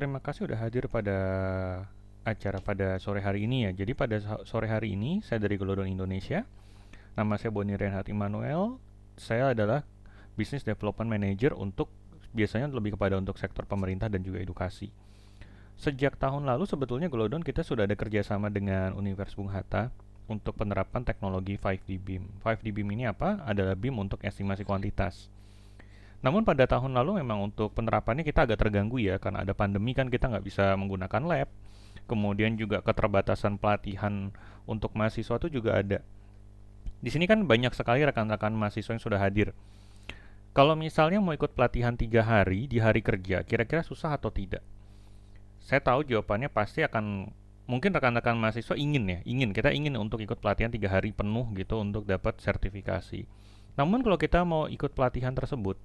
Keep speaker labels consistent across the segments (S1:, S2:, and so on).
S1: terima kasih udah hadir pada acara pada sore hari ini ya. Jadi pada sore hari ini saya dari Glodon Indonesia. Nama saya Boni Reinhard Immanuel. Saya adalah Business Development Manager untuk biasanya lebih kepada untuk sektor pemerintah dan juga edukasi. Sejak tahun lalu sebetulnya Glodon kita sudah ada kerjasama dengan Universitas Bung Hatta untuk penerapan teknologi 5D BIM. 5D BIM ini apa? Adalah BIM untuk estimasi kuantitas. Namun pada tahun lalu memang untuk penerapannya kita agak terganggu ya, karena ada pandemi kan kita nggak bisa menggunakan lab. Kemudian juga keterbatasan pelatihan untuk mahasiswa itu juga ada. Di sini kan banyak sekali rekan-rekan mahasiswa yang sudah hadir. Kalau misalnya mau ikut pelatihan 3 hari di hari kerja, kira-kira susah atau tidak? Saya tahu jawabannya pasti akan, mungkin rekan-rekan mahasiswa ingin ya, kita ingin untuk ikut pelatihan 3 hari penuh gitu untuk dapat sertifikasi. Namun kalau kita mau ikut pelatihan tersebut,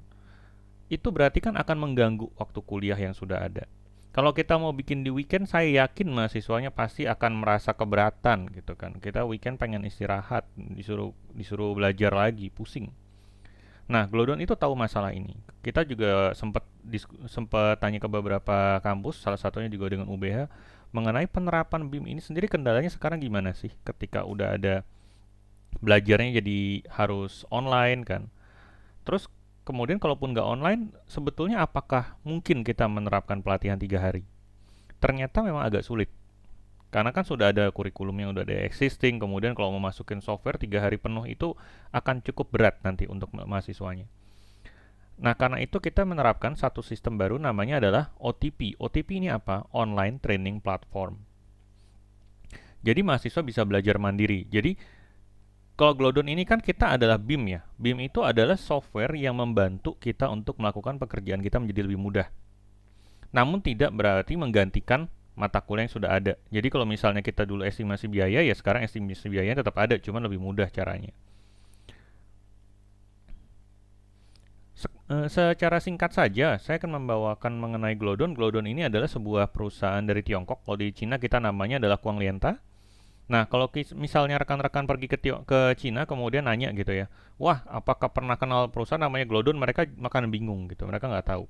S1: itu berarti kan akan mengganggu waktu kuliah yang sudah ada. Kalau kita mau bikin di weekend, saya yakin mahasiswanya pasti akan merasa keberatan gitu kan. Kita weekend pengen istirahat, disuruh disuruh belajar lagi, pusing. Nah, Glodon itu tahu masalah ini. Kita juga sempat tanya ke beberapa kampus, salah satunya juga dengan UBH, mengenai penerapan BIM ini sendiri kendalanya sekarang gimana sih ketika udah ada belajarnya jadi harus online kan. Terus kemudian kalaupun nggak online, sebetulnya apakah mungkin kita menerapkan pelatihan 3 hari? Ternyata memang agak sulit. Karena kan sudah ada kurikulum yang udah ada existing, kemudian kalau mau masukin software 3 hari penuh itu akan cukup berat nanti untuk mahasiswanya. Nah, karena itu kita menerapkan satu sistem baru namanya adalah OTP. OTP ini apa? Online Training Platform. Jadi mahasiswa bisa belajar mandiri. Jadi kalau Glodon ini kan kita adalah BIM ya. BIM itu adalah software yang membantu kita untuk melakukan pekerjaan kita menjadi lebih mudah. Namun tidak berarti menggantikan mata kuliah yang sudah ada. Jadi kalau misalnya kita dulu estimasi biaya, ya sekarang estimasi biayanya tetap ada, cuma lebih mudah caranya. Secara singkat saja, saya akan membawakan mengenai Glodon. Glodon ini adalah sebuah perusahaan dari Tiongkok. Kalau di Cina kita namanya adalah Kuanglienta. Nah, kalau misalnya rekan-rekan pergi ke Cina kemudian nanya gitu ya, wah, apakah pernah kenal perusahaan namanya Glodon? Mereka makan bingung gitu, mereka nggak tahu.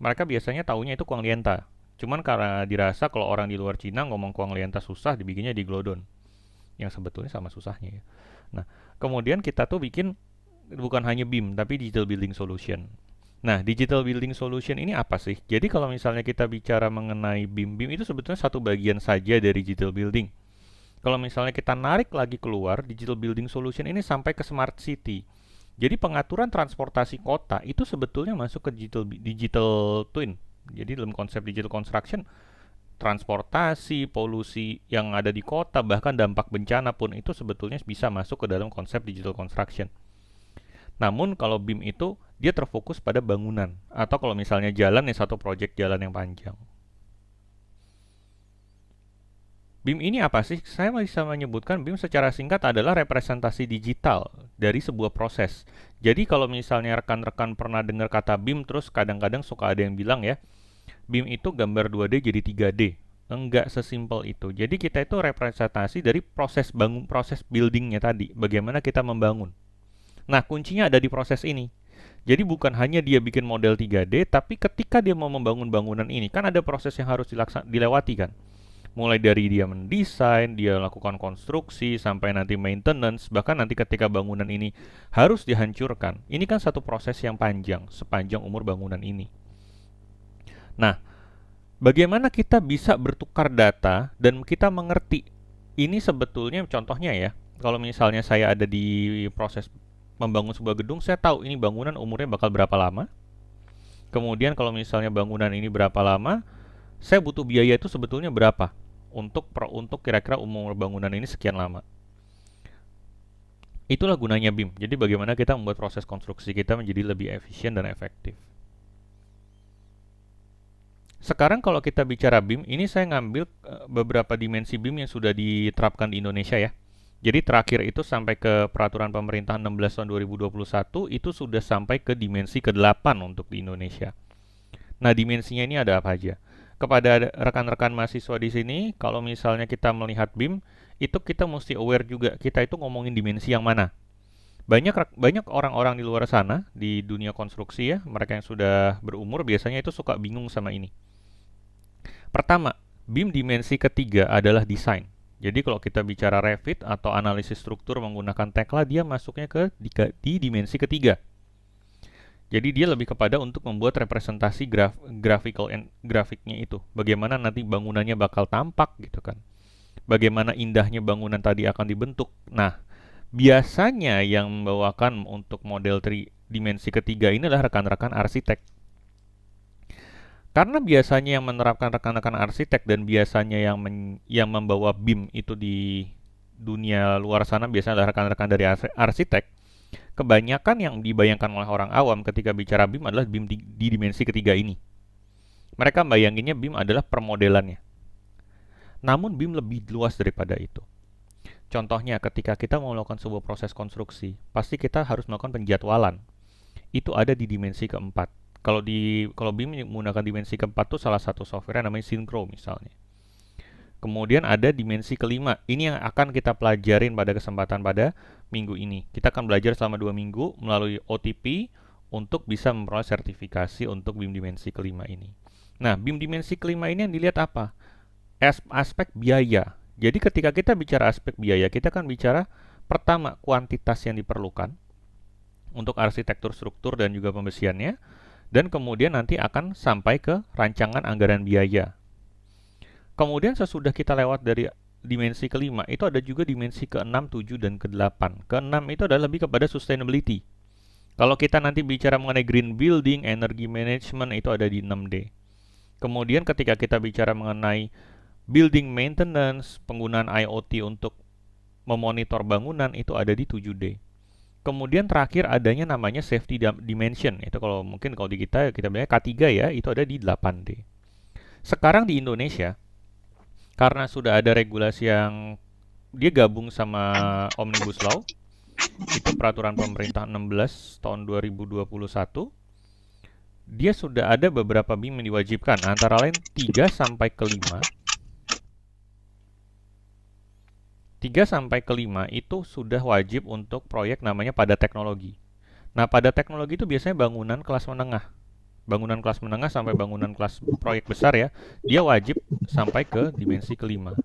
S1: Mereka biasanya taunya itu Kuanglienta. Cuman karena dirasa kalau orang di luar Cina ngomong Kuanglienta susah, dibikinnya di Glodon. Yang sebetulnya sama susahnya ya. Nah, kemudian kita tuh bikin bukan hanya BIM, tapi Digital Building Solution. Nah, Digital Building Solution ini apa sih? Jadi kalau misalnya kita bicara mengenai BIM, BIM itu sebetulnya satu bagian saja dari Digital Building. Kalau misalnya kita narik lagi keluar, Digital Building Solution ini sampai ke Smart City. Jadi pengaturan transportasi kota itu sebetulnya masuk ke digital twin. Jadi dalam konsep digital construction, transportasi, polusi yang ada di kota, bahkan dampak bencana pun itu sebetulnya bisa masuk ke dalam konsep digital construction. Namun kalau BIM itu dia terfokus pada bangunan atau kalau misalnya jalan ya satu proyek jalan yang panjang. BIM ini apa sih? Saya bisa menyebutkan BIM secara singkat adalah representasi digital dari sebuah proses. Jadi kalau misalnya rekan-rekan pernah dengar kata BIM, terus kadang-kadang suka ada yang bilang ya, BIM itu gambar 2D jadi 3D. Enggak sesimpel itu. Jadi kita itu representasi dari proses buildingnya tadi. Bagaimana kita membangun. Nah, kuncinya ada di proses ini. Jadi bukan hanya dia bikin model 3D, tapi ketika dia mau membangun bangunan ini, kan ada proses yang harus dilewati kan. Mulai dari dia mendesain, dia lakukan konstruksi, sampai nanti maintenance, bahkan nanti ketika bangunan ini harus dihancurkan. Ini kan satu proses yang panjang, sepanjang umur bangunan ini. Nah, bagaimana kita bisa bertukar data dan kita mengerti? Ini sebetulnya contohnya ya, kalau misalnya saya ada di proses membangun sebuah gedung, saya tahu ini bangunan umurnya bakal berapa lama. Kemudian kalau misalnya bangunan ini berapa lama, saya butuh biaya itu sebetulnya berapa untuk kira-kira umur bangunan ini sekian lama. Itulah gunanya BIM. Jadi bagaimana kita membuat proses konstruksi kita menjadi lebih efisien dan efektif. Sekarang kalau kita bicara BIM, ini saya ngambil beberapa dimensi BIM yang sudah diterapkan di Indonesia ya. Jadi terakhir itu sampai ke peraturan pemerintah 16 tahun 2021 itu sudah sampai ke dimensi ke-8 untuk di Indonesia. Nah, dimensinya ini ada apa aja? Kepada rekan-rekan mahasiswa di sini, kalau misalnya kita melihat BIM, itu kita mesti aware juga, kita itu ngomongin dimensi yang mana. Banyak orang-orang di luar sana, di dunia konstruksi ya, mereka yang sudah berumur biasanya itu suka bingung sama ini. Pertama, BIM dimensi ketiga adalah desain. Jadi kalau kita bicara Revit atau analisis struktur menggunakan Tekla, dia masuknya di dimensi ketiga. Jadi dia lebih kepada untuk membuat representasi grafiknya itu. Bagaimana nanti bangunannya bakal tampak gitu kan. Bagaimana indahnya bangunan tadi akan dibentuk. Nah, biasanya yang membawakan untuk model dimensi ketiga ini adalah rekan-rekan arsitek. Karena biasanya yang menerapkan rekan-rekan arsitek dan biasanya yang membawa BIM itu di dunia luar sana biasanya adalah rekan-rekan dari arsitek. Kebanyakan yang dibayangkan oleh orang awam ketika bicara BIM adalah BIM di dimensi ketiga ini. Mereka bayanginnya BIM adalah permodelannya. Namun BIM lebih luas daripada itu. Contohnya ketika kita mau melakukan sebuah proses konstruksi, pasti kita harus melakukan penjadwalan. Itu ada di dimensi keempat. Kalau BIM menggunakan dimensi keempat tuh salah satu software yang namanya Synchro misalnya. Kemudian ada dimensi kelima. Ini yang akan kita pelajarin pada kesempatan pada minggu ini. Kita akan belajar selama 2 minggu melalui OTP untuk bisa memperoleh sertifikasi untuk BIM dimensi kelima ini. Nah, BIM dimensi kelima ini yang dilihat apa? Aspek biaya. Jadi ketika kita bicara aspek biaya, kita akan bicara pertama kuantitas yang diperlukan untuk arsitektur struktur dan juga pembesiannya. Dan kemudian nanti akan sampai ke rancangan anggaran biaya. Kemudian sesudah kita lewat dari dimensi kelima, itu ada juga dimensi ke-6, 7, dan ke-8. Ke-6 itu adalah lebih kepada sustainability. Kalau kita nanti bicara mengenai green building, energy management, itu ada di 6D. Kemudian ketika kita bicara mengenai building maintenance, penggunaan IoT untuk memonitor bangunan, itu ada di 7D. Kemudian terakhir adanya namanya safety dimension. Itu kalau mungkin kalau di kita bilang K3 ya, itu ada di 8D. Sekarang di Indonesia karena sudah ada regulasi yang dia gabung sama Omnibus Law, itu peraturan pemerintah 16 tahun 2021. Dia sudah ada beberapa BIM yang diwajibkan, antara lain 3 sampai ke 5. 3 sampai ke 5 itu sudah wajib untuk proyek namanya pada teknologi. Nah, pada teknologi itu biasanya bangunan kelas menengah. Bangunan kelas menengah sampai bangunan kelas proyek besar ya, dia wajib sampai ke dimensi kelima.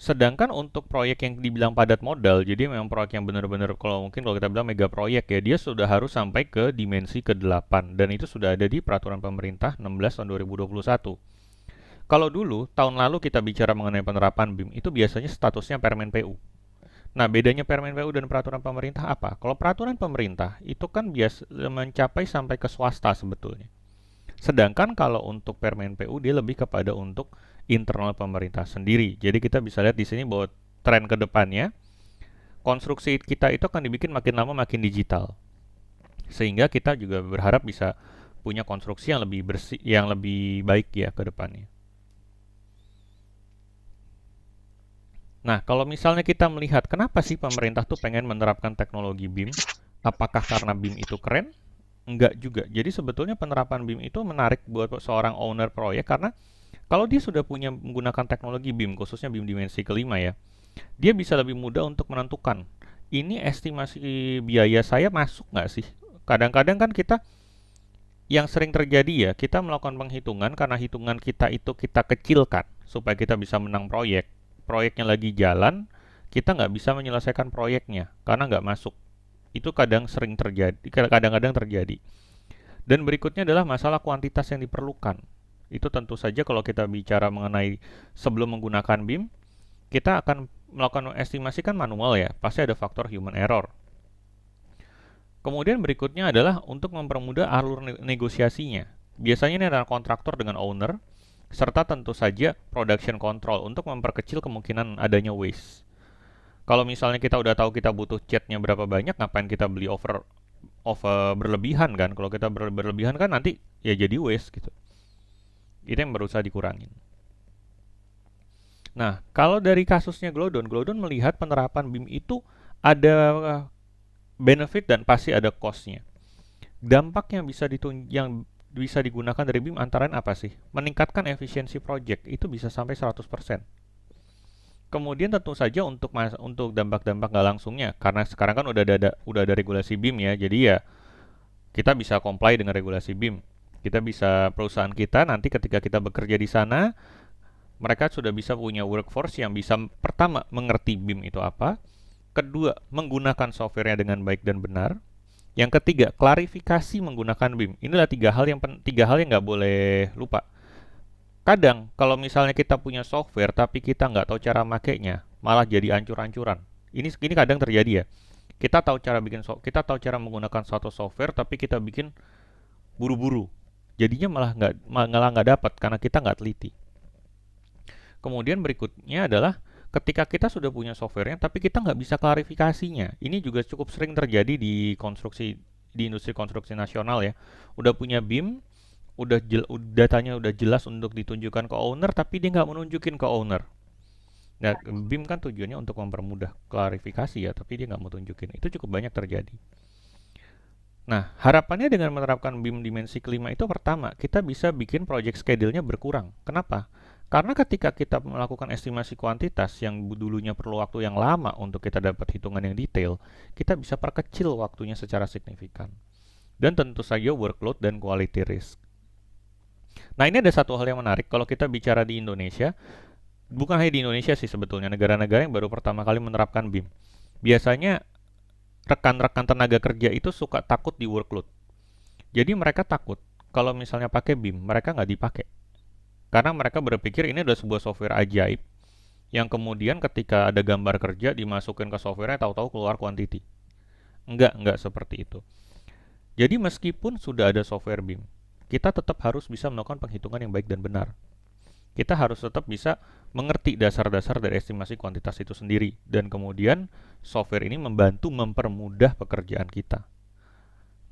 S1: Sedangkan untuk proyek yang dibilang padat modal, jadi memang proyek yang benar-benar kalau kita bilang mega proyek ya, dia sudah harus sampai ke dimensi ke-8 dan itu sudah ada di peraturan pemerintah 16 tahun 2021. Kalau dulu, tahun lalu kita bicara mengenai penerapan BIM, itu biasanya statusnya Permen PU. Nah, bedanya Permen PU dan peraturan pemerintah apa? Kalau peraturan pemerintah, itu kan mencapai sampai ke swasta sebetulnya. Sedangkan kalau untuk Permen PU, dia lebih kepada untuk internal pemerintah sendiri. Jadi kita bisa lihat di sini bahwa tren ke depannya, konstruksi kita itu akan dibikin makin lama makin digital. Sehingga kita juga berharap bisa punya konstruksi yang lebih bersih, yang lebih baik ya ke depannya. Nah, kalau misalnya kita melihat kenapa sih pemerintah tuh pengen menerapkan teknologi BIM? Apakah karena BIM itu keren? Enggak juga. Jadi sebetulnya penerapan BIM itu menarik buat seorang owner proyek karena kalau dia sudah punya menggunakan teknologi BIM, khususnya BIM dimensi kelima ya, dia bisa lebih mudah untuk menentukan ini estimasi biaya saya masuk nggak sih? Kadang-kadang kan kita yang sering terjadi ya, kita melakukan penghitungan karena hitungan kita itu kita kecilkan supaya kita bisa menang proyek. Proyeknya lagi jalan, kita nggak bisa menyelesaikan proyeknya karena nggak masuk. Itu kadang-kadang terjadi. Dan berikutnya adalah masalah kuantitas yang diperlukan. Itu tentu saja kalau kita bicara mengenai sebelum menggunakan BIM, kita akan melakukan estimasi kan manual ya, pasti ada faktor human error. Kemudian berikutnya adalah untuk mempermudah alur negosiasinya. Biasanya ini adalah kontraktor dengan owner, serta tentu saja production control untuk memperkecil kemungkinan adanya waste. Kalau misalnya kita udah tahu kita butuh catnya berapa banyak, ngapain kita beli over berlebihan kan? Kalau kita berlebihan kan nanti ya jadi waste gitu. Itu yang berusaha dikurangin. Nah, kalau dari kasusnya Glodon melihat penerapan BIM itu ada benefit dan pasti ada cost-nya. Dampak yang bisa digunakan dari BIM antara lain apa sih? Meningkatkan efisiensi project itu bisa sampai 100%. Kemudian tentu saja untuk dampak-dampak nggak langsungnya, karena sekarang kan udah ada regulasi BIM ya, jadi ya kita bisa comply dengan regulasi BIM. Kita bisa, perusahaan kita nanti ketika kita bekerja di sana, mereka sudah bisa punya workforce yang bisa pertama mengerti BIM itu apa, kedua menggunakan softwarenya dengan baik dan benar, yang ketiga klarifikasi menggunakan BIM. Inilah tiga hal yang nggak boleh lupa. Kadang kalau misalnya kita punya software tapi kita nggak tahu cara makainya, malah jadi ancur-ancuran. Ini kadang terjadi ya. Kita tahu cara menggunakan suatu software tapi kita bikin buru-buru. Jadinya malah nggak dapat karena kita nggak teliti. Kemudian berikutnya adalah ketika kita sudah punya softwarenya tapi kita nggak bisa klarifikasinya. Ini juga cukup sering terjadi di industri konstruksi nasional ya. Udah punya BIM, datanya udah jelas untuk ditunjukkan ke owner tapi dia nggak menunjukin ke owner. Nah, BIM kan tujuannya untuk mempermudah klarifikasi ya, tapi dia nggak mau tunjukin. Itu cukup banyak terjadi. Nah, harapannya dengan menerapkan BIM dimensi kelima itu pertama, kita bisa bikin project schedule-nya berkurang. Kenapa? Karena ketika kita melakukan estimasi kuantitas yang dulunya perlu waktu yang lama untuk kita dapat hitungan yang detail, kita bisa perkecil waktunya secara signifikan. Dan tentu saja workload dan quality risk. Nah, ini ada satu hal yang menarik kalau kita bicara di Indonesia, bukan hanya di Indonesia sih sebetulnya, negara-negara yang baru pertama kali menerapkan BIM. Biasanya rekan-rekan tenaga kerja itu suka takut di workload. Jadi mereka takut kalau misalnya pakai BIM, mereka nggak dipakai. Karena mereka berpikir ini adalah sebuah software ajaib yang kemudian ketika ada gambar kerja dimasukin ke softwarenya tahu-tahu keluar quantity. Enggak seperti itu. Jadi meskipun sudah ada software BIM, kita tetap harus bisa melakukan penghitungan yang baik dan benar. Kita harus tetap bisa mengerti dasar-dasar dari estimasi kuantitas itu sendiri. Dan kemudian software ini membantu mempermudah pekerjaan kita.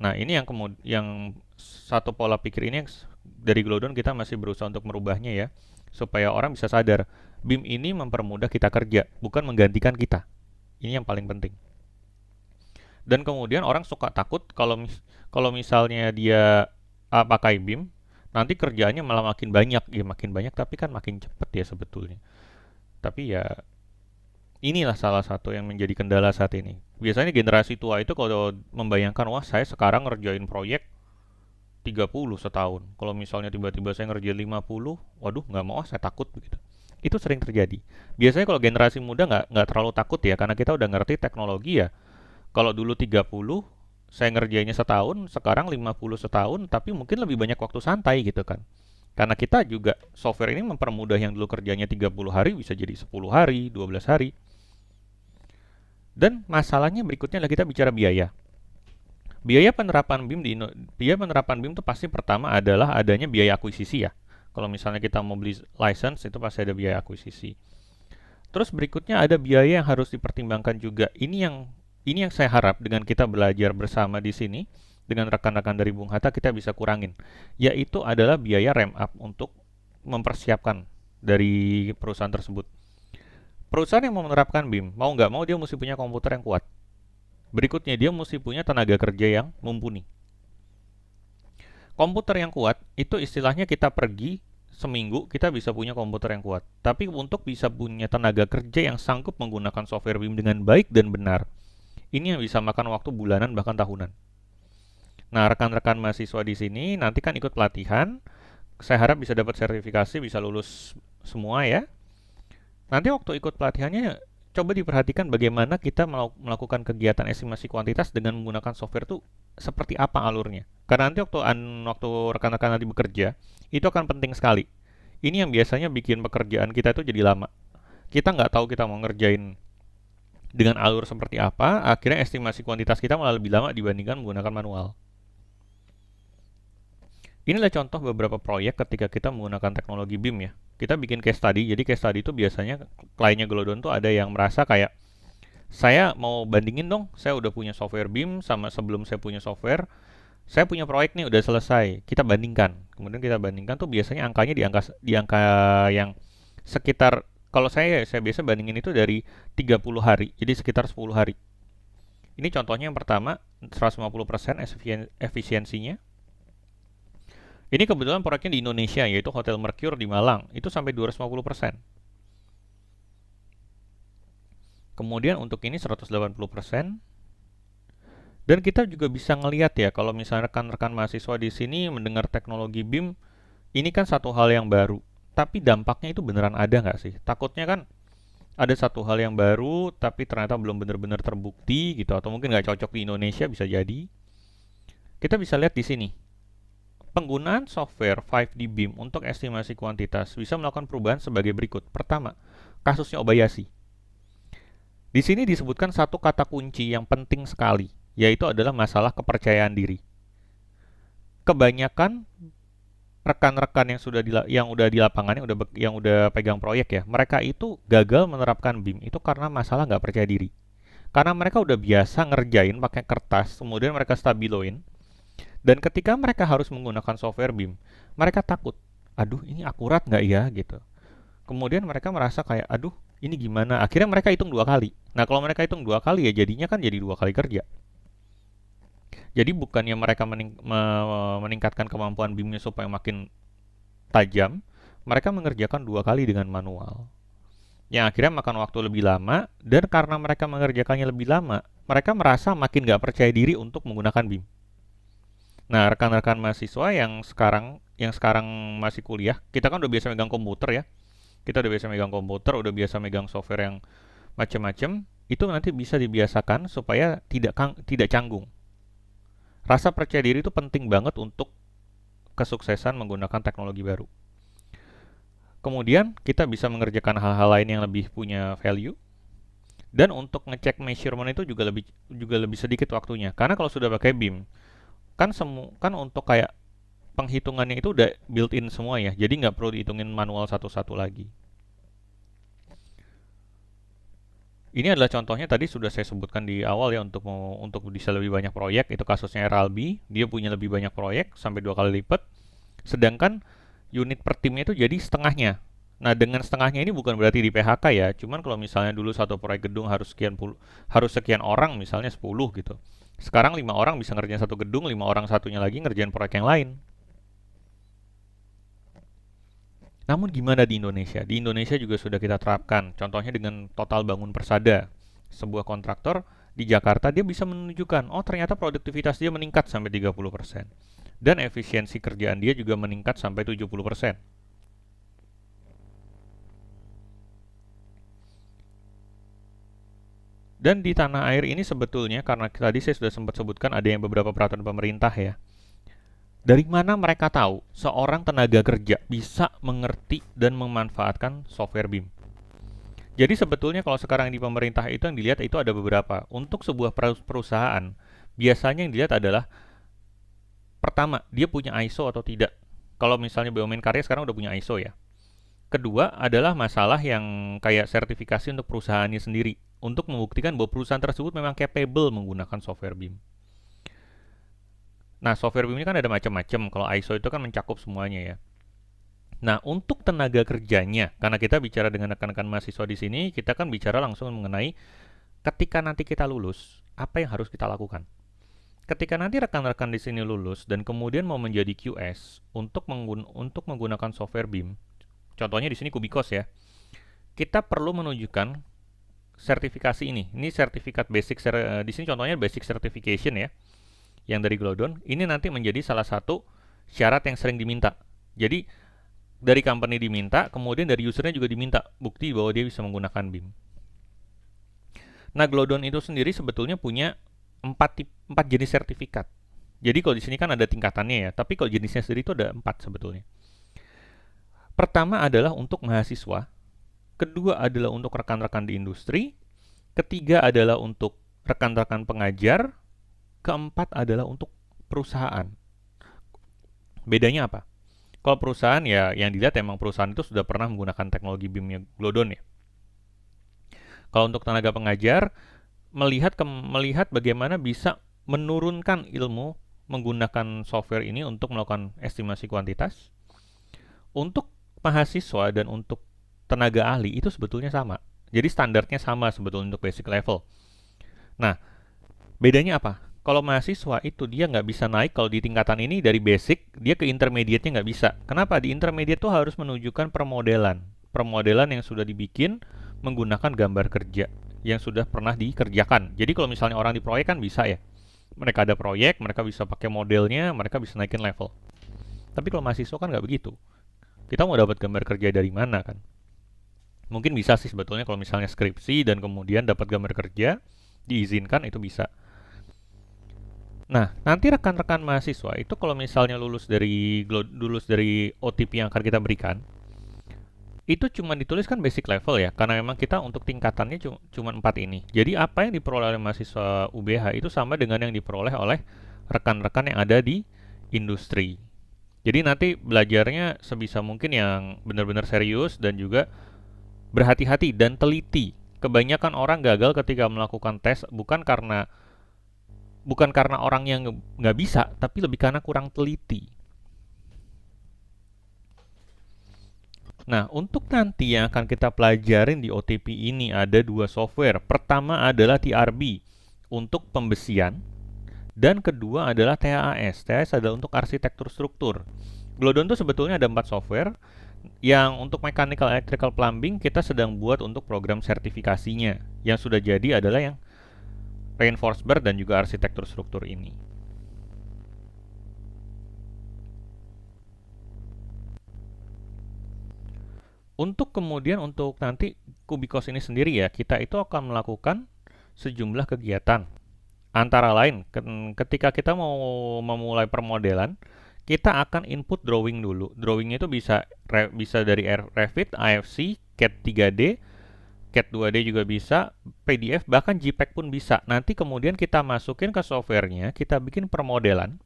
S1: Nah, ini yang satu pola pikir ini yang dari Glodon kita masih berusaha untuk merubahnya ya. Supaya orang bisa sadar, BIM ini mempermudah kita kerja, bukan menggantikan kita. Ini yang paling penting. Dan kemudian orang suka takut kalau misalnya dia pakai BIM, nanti kerjaannya malah makin banyak. Ya makin banyak tapi kan makin cepat ya sebetulnya. Tapi ya inilah salah satu yang menjadi kendala saat ini. Biasanya generasi tua itu kalau membayangkan, wah saya sekarang ngerjain proyek 30 setahun. Kalau misalnya tiba-tiba saya ngerjain 50, waduh nggak mau, saya takut begitu. Itu sering terjadi. Biasanya kalau generasi muda nggak terlalu takut ya, karena kita udah ngerti teknologi ya. Kalau dulu 30, saya ngerjainnya setahun, sekarang 50 setahun, tapi mungkin lebih banyak waktu santai gitu kan. Karena kita juga software ini mempermudah yang dulu kerjanya 30 hari bisa jadi 10 hari, 12 hari. Dan masalahnya berikutnya adalah kita bicara biaya. Biaya penerapan BIM itu pasti pertama adalah adanya biaya akuisisi ya. Kalau misalnya kita mau beli license itu pasti ada biaya akuisisi. Terus berikutnya ada biaya yang harus dipertimbangkan juga. Ini yang saya harap dengan kita belajar bersama di sini dengan rekan-rekan dari Bung Hatta kita bisa kurangin, yaitu adalah biaya ramp up untuk mempersiapkan dari perusahaan tersebut. Perusahaan yang mau menerapkan BIM, mau nggak mau dia mesti punya komputer yang kuat. Berikutnya dia mesti punya tenaga kerja yang mumpuni. Komputer yang kuat itu istilahnya kita pergi seminggu kita bisa punya komputer yang kuat. Tapi untuk bisa punya tenaga kerja yang sanggup menggunakan software BIM dengan baik dan benar, ini yang bisa makan waktu bulanan bahkan tahunan. Nah, rekan-rekan mahasiswa di sini nanti kan ikut pelatihan. Saya harap bisa dapat sertifikasi, bisa lulus semua ya. Nanti waktu ikut pelatihannya coba diperhatikan bagaimana kita melakukan kegiatan estimasi kuantitas dengan menggunakan software itu seperti apa alurnya. Karena nanti waktu rekan-rekan nanti bekerja, itu akan penting sekali. Ini yang biasanya bikin pekerjaan kita itu jadi lama. Kita nggak tahu kita mau ngerjain dengan alur seperti apa, akhirnya estimasi kuantitas kita malah lebih lama dibandingkan menggunakan manual. Inilah contoh beberapa proyek ketika kita menggunakan teknologi BIM ya. Kita bikin case study, jadi case study itu biasanya kliennya Glodon tuh ada yang merasa kayak, saya mau bandingin dong, saya udah punya software BIM sama sebelum saya punya software, saya punya proyek nih udah selesai, kita bandingkan. Kemudian kita bandingkan tuh biasanya angkanya di angka yang sekitar, kalau saya biasa bandingin itu dari 30 hari, jadi sekitar 10 hari. Ini contohnya yang pertama, 150% efisiensinya. Ini kebetulan proyeknya di Indonesia, yaitu Hotel Mercure di Malang. Itu sampai 250%. Kemudian untuk ini 180%. Dan kita juga bisa ngelihat ya, kalau misalnya rekan-rekan mahasiswa di sini mendengar teknologi BIM, ini kan satu hal yang baru. Tapi dampaknya itu beneran ada nggak sih? Takutnya kan ada satu hal yang baru, tapi ternyata belum benar-benar terbukti gitu, atau mungkin nggak cocok di Indonesia bisa jadi. Kita bisa lihat di sini. Penggunaan software 5D BIM untuk estimasi kuantitas bisa melakukan perubahan sebagai berikut. Pertama, kasusnya Obayashi. Di sini disebutkan satu kata kunci yang penting sekali, yaitu adalah masalah kepercayaan diri. Kebanyakan rekan-rekan yang udah di lapangan, yang udah pegang proyek ya, mereka itu gagal menerapkan BIM itu karena masalah nggak percaya diri. Karena mereka udah biasa ngerjain pakai kertas, kemudian mereka stabiloin, dan ketika mereka harus menggunakan software BIM, mereka takut, aduh ini akurat nggak ya gitu. Kemudian mereka merasa kayak, aduh ini gimana? Akhirnya mereka hitung 2 kali. Nah kalau mereka hitung 2 kali ya jadinya kan jadi 2 kali kerja. Jadi bukannya mereka meningkatkan kemampuan BIM-nya supaya makin tajam, mereka mengerjakan 2 kali dengan manual. Yang akhirnya makan waktu lebih lama, dan karena mereka mengerjakannya lebih lama, mereka merasa makin nggak percaya diri untuk menggunakan BIM. Nah, rekan-rekan mahasiswa yang sekarang masih kuliah, kita kan udah biasa megang komputer ya. Kita udah biasa megang komputer, udah biasa megang software yang macam-macam, itu nanti bisa dibiasakan supaya tidak canggung. Rasa percaya diri itu penting banget untuk kesuksesan menggunakan teknologi baru. Kemudian kita bisa mengerjakan hal-hal lain yang lebih punya value, dan untuk ngecek measurement itu juga lebih sedikit waktunya. Karena kalau sudah pakai BIM, kan untuk kayak penghitungannya itu udah built-in semua ya. Jadi nggak perlu dihitungin manual satu-satu lagi. Ini adalah contohnya tadi sudah saya sebutkan di awal ya, untuk bisa lebih banyak proyek, itu kasusnya RLB, dia punya lebih banyak proyek sampai 2 kali lipat. Sedangkan unit per timnya itu jadi setengahnya. Nah, dengan setengahnya ini bukan berarti di PHK ya, cuman kalau misalnya dulu satu proyek gedung harus sekian orang, misalnya 10 gitu. Sekarang 5 orang bisa ngerjain satu gedung, 5 orang satunya lagi ngerjain proyek yang lain. Namun gimana di Indonesia? Di Indonesia juga sudah kita terapkan. Contohnya dengan Total Bangun Persada. Sebuah kontraktor di Jakarta dia bisa menunjukkan, oh ternyata produktivitas dia meningkat sampai 30%. Dan efisiensi kerjaan dia juga meningkat sampai 70%. Dan di tanah air ini sebetulnya, karena tadi saya sudah sempat sebutkan ada yang beberapa peraturan pemerintah ya. Dari mana mereka tahu seorang tenaga kerja bisa mengerti dan memanfaatkan software BIM? Jadi sebetulnya kalau sekarang di pemerintah itu yang dilihat itu ada beberapa. Untuk sebuah perusahaan, biasanya yang dilihat adalah pertama, dia punya ISO atau tidak. Kalau misalnya BUMN Karya sekarang udah punya ISO ya. Kedua adalah masalah yang kayak sertifikasi untuk perusahaannya sendiri, untuk membuktikan bahwa perusahaan tersebut memang capable menggunakan software BIM. Nah, software BIM ini kan ada macam-macam. Kalau ISO itu kan mencakup semuanya ya. Nah, untuk tenaga kerjanya, karena kita bicara dengan rekan-rekan mahasiswa di sini, kita kan bicara langsung mengenai ketika nanti kita lulus, apa yang harus kita lakukan. Ketika nanti rekan-rekan di sini lulus dan kemudian mau menjadi QS untuk menggunakan software BIM, contohnya di sini Kubikos ya, kita perlu menunjukkan sertifikasi ini. Ini sertifikat basic, di sini contohnya basic certification ya, yang dari Glodon. Ini nanti menjadi salah satu syarat yang sering diminta. Jadi dari company diminta, kemudian dari usernya juga diminta bukti bahwa dia bisa menggunakan BIM. Nah, Glodon itu sendiri sebetulnya punya 4 jenis sertifikat. Jadi kalau di sini kan ada tingkatannya ya, tapi kalau jenisnya sendiri itu ada 4 sebetulnya. Pertama adalah untuk mahasiswa, kedua adalah untuk rekan-rekan di industri, ketiga adalah untuk rekan-rekan pengajar, keempat adalah untuk perusahaan. Bedanya apa? Kalau perusahaan ya yang dilihat emang perusahaan itu sudah pernah menggunakan teknologi BIM-nya Glodon ya. Kalau untuk tenaga pengajar, melihat bagaimana bisa menurunkan ilmu menggunakan software ini untuk melakukan estimasi kuantitas. Untuk mahasiswa dan untuk tenaga ahli itu sebetulnya sama. Jadi standarnya sama sebetulnya untuk basic level. Nah, bedanya apa? Kalau mahasiswa itu dia nggak bisa naik kalau di tingkatan ini dari basic, dia ke intermediate-nya nggak bisa. Kenapa? Di intermediate tuh harus menunjukkan permodelan. Permodelan yang sudah dibikin menggunakan gambar kerja yang sudah pernah dikerjakan. Jadi kalau misalnya orang di proyek kan bisa ya. Mereka ada proyek, mereka bisa pakai modelnya, mereka bisa naikin level. Tapi kalau mahasiswa kan nggak begitu. Kita mau dapat gambar kerja dari mana kan? Mungkin bisa sih sebetulnya kalau misalnya skripsi dan kemudian dapat gambar kerja, diizinkan itu bisa. Nah, nanti rekan-rekan mahasiswa itu kalau misalnya lulus dari OTP yang akan kita berikan, itu cuma dituliskan basic level ya, karena memang kita untuk tingkatannya cuma 4 ini. Jadi apa yang diperoleh oleh mahasiswa UBH itu sama dengan yang diperoleh oleh rekan-rekan yang ada di industri. Jadi nanti belajarnya sebisa mungkin yang benar-benar serius dan juga berhati-hati dan teliti. Kebanyakan orang gagal ketika melakukan tes bukan karena orang yang nggak bisa, tapi lebih karena kurang teliti. Nah, untuk nanti yang akan kita pelajarin di OTP ini ada dua software. Pertama adalah TRB untuk pembesian dan kedua adalah TAS. TAS adalah untuk arsitektur struktur. Glodon itu sebetulnya ada 4 software. Yang untuk mechanical electrical plumbing kita sedang buat untuk program sertifikasinya. Yang sudah jadi adalah yang reinforced bar dan juga arsitektur struktur ini. Untuk nanti Kubikos ini sendiri ya, kita itu akan melakukan sejumlah kegiatan. Antara lain, ketika kita mau memulai permodelan, kita akan input drawing dulu. Drawingnya itu bisa dari Revit, AFC, CAD 3D, CAD 2D juga bisa, PDF, bahkan JPEG pun bisa. Nanti kemudian kita masukin ke softwarenya, kita bikin permodelan.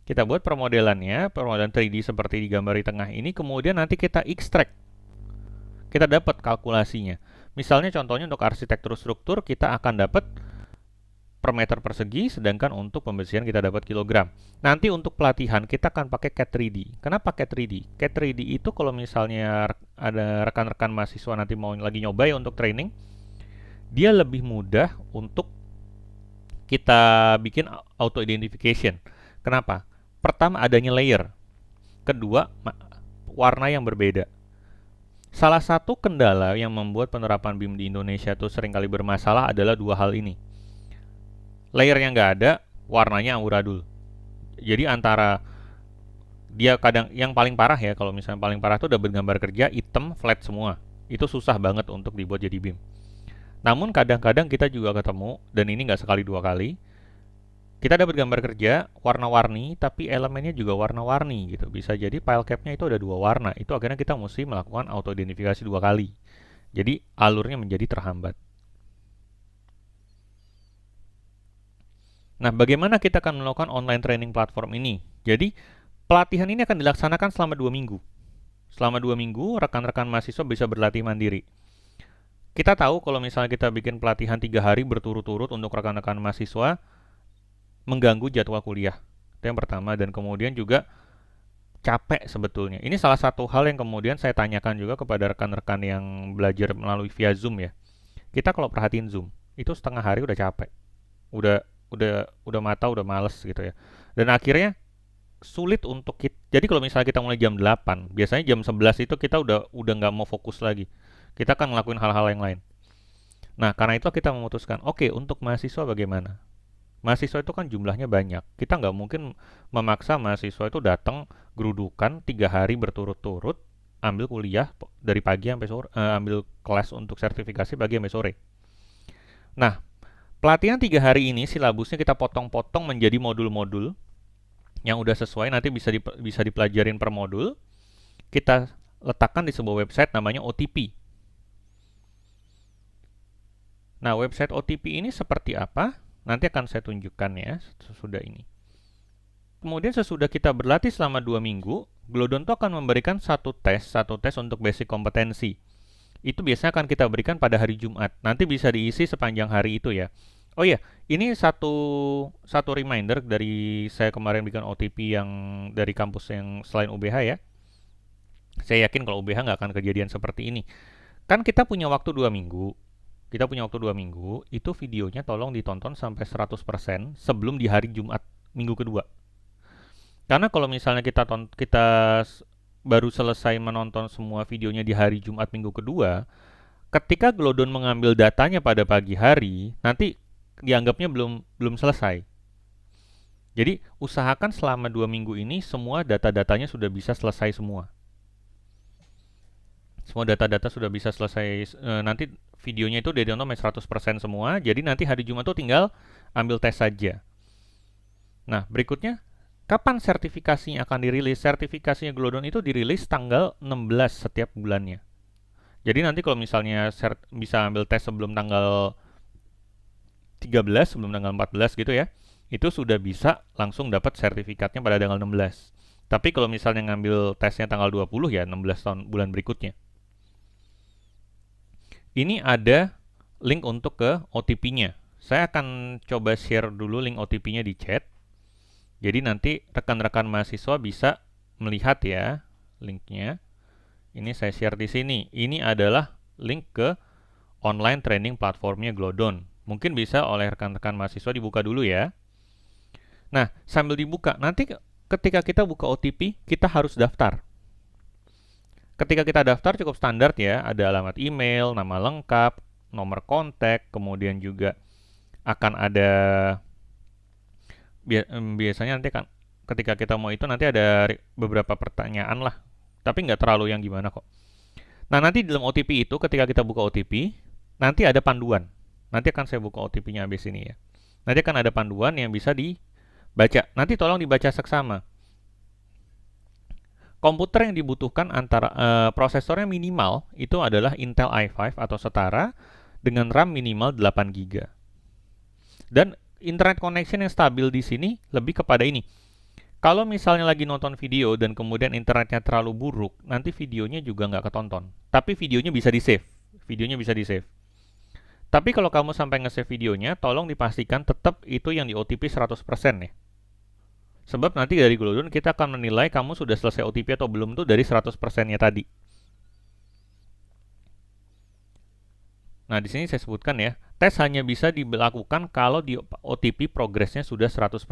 S1: Kita buat permodelannya, permodelan 3D seperti digambar di tengah ini, kemudian nanti kita extract. Kita dapat kalkulasinya. Misalnya contohnya untuk arsitektur struktur, kita akan dapat per meter persegi, sedangkan untuk pembesian kita dapat kilogram. Nanti untuk pelatihan kita akan pakai CAD 3D. Kenapa CAD 3D? CAD 3D itu kalau misalnya ada rekan-rekan mahasiswa nanti mau lagi nyoba ya untuk training, dia lebih mudah untuk kita bikin auto identification. Kenapa? Pertama adanya layer. Kedua, warna yang berbeda. Salah satu kendala yang membuat penerapan BIM di Indonesia itu seringkali bermasalah adalah dua hal ini. Layernya nggak ada, warnanya amburadul. Jadi antara dia kadang yang paling parah ya, kalau misalnya paling parah itu dapat gambar kerja hitam flat semua. Itu susah banget untuk dibuat jadi BIM. Namun kadang-kadang kita juga ketemu, dan ini nggak sekali dua kali, kita dapat gambar kerja warna-warni, tapi elemennya juga warna-warni gitu. Bisa jadi file capnya itu ada dua warna. Itu akhirnya kita mesti melakukan auto identifikasi 2 kali. Jadi alurnya menjadi terhambat. Nah, bagaimana kita akan melakukan online training platform ini? Jadi, pelatihan ini akan dilaksanakan selama 2 minggu. Selama 2 minggu, rekan-rekan mahasiswa bisa berlatih mandiri. Kita tahu kalau misalnya kita bikin pelatihan 3 hari berturut-turut untuk rekan-rekan mahasiswa, mengganggu jadwal kuliah. Itu yang pertama, dan kemudian juga capek sebetulnya. Ini salah satu hal yang kemudian saya tanyakan juga kepada rekan-rekan yang belajar melalui via Zoom ya. Kita kalau perhatiin Zoom, itu setengah hari udah capek. Udah mata udah males gitu ya. Dan akhirnya sulit untuk kita. Jadi kalau misalnya kita mulai jam 8, biasanya jam 11 itu kita udah nggak mau fokus lagi. Kita akan ngelakuin hal-hal yang lain. Nah, karena itu kita memutuskan, oke, untuk mahasiswa bagaimana? Mahasiswa itu kan jumlahnya banyak. Kita nggak mungkin memaksa mahasiswa itu datang gerudukan 3 hari berturut-turut ambil kuliah dari pagi sampai sore, ambil kelas untuk sertifikasi pagi sampai sore. Nah, pelatihan 3 hari ini silabusnya kita potong-potong menjadi modul-modul yang udah sesuai, nanti bisa dipelajarin per modul. Kita letakkan di sebuah website namanya OTP. Nah, website OTP ini seperti apa? Nanti akan saya tunjukkan ya sesudah ini. Kemudian sesudah kita berlatih selama 2 minggu, Glodon itu akan memberikan satu tes untuk basic kompetensi. Itu biasanya akan kita berikan pada hari Jumat. Nanti bisa diisi sepanjang hari itu ya. Oh iya, ini satu reminder dari saya kemarin bikin OTP yang dari kampus yang selain UBH ya. Saya yakin kalau UBH nggak akan kejadian seperti ini. Kan kita punya waktu 2 minggu. Itu videonya tolong ditonton sampai 100% sebelum di hari Jumat minggu kedua. Karena kalau misalnya kita baru selesai menonton semua videonya di hari Jumat minggu kedua, ketika Glodon mengambil datanya pada pagi hari, nanti dianggapnya belum selesai. Jadi usahakan selama 2 minggu ini semua data-datanya sudah bisa selesai semua. Semua data-data sudah bisa selesai. Nanti videonya itu udah ditonton 100% semua. Jadi nanti hari Jumat tuh tinggal ambil tes saja. Nah, berikutnya kapan sertifikasinya akan dirilis? Sertifikasinya Glodon itu dirilis tanggal 16 setiap bulannya. Jadi nanti kalau misalnya bisa ambil tes sebelum tanggal 13, sebelum tanggal 14 gitu ya, itu sudah bisa langsung dapat sertifikatnya pada tanggal 16. Tapi kalau misalnya ngambil tesnya tanggal 20 ya 16 tahun bulan berikutnya. Ini ada link untuk ke OTP-nya. Saya akan coba share dulu link OTP-nya di chat. Jadi nanti rekan-rekan mahasiswa bisa melihat ya linknya. Ini saya share di sini. Ini adalah link ke online training platformnya Glodon. Mungkin bisa oleh rekan-rekan mahasiswa dibuka dulu ya. Nah, sambil dibuka, nanti ketika kita buka OTP, kita harus daftar. Ketika kita daftar cukup standar ya, ada alamat email, nama lengkap, nomor kontak, kemudian juga akan ada biasanya nanti kan ketika kita mau itu nanti ada beberapa pertanyaan lah, tapi nggak terlalu yang gimana kok. Nah, nanti dalam OTP itu ketika kita buka OTP, nanti ada panduan. Nanti akan saya buka OTP-nya habis ini ya. Nanti akan ada panduan yang bisa dibaca. Nanti tolong dibaca seksama. Komputer yang dibutuhkan antara prosesornya minimal itu adalah Intel i5 atau setara dengan RAM minimal 8 GB. Dan internet connection yang stabil di sini lebih kepada ini. Kalau misalnya lagi nonton video dan kemudian internetnya terlalu buruk, nanti videonya juga nggak ketonton. Tapi videonya bisa di-save. Videonya bisa di-save. Tapi kalau kamu sampai nge-save videonya, tolong dipastikan tetap itu yang di OTP 100% ya. Sebab nanti dari Glodon kita akan menilai kamu sudah selesai OTP atau belum tuh dari 100%-nya tadi. Nah, di sini saya sebutkan ya, tes hanya bisa dilakukan kalau di OTP progresnya sudah 100%.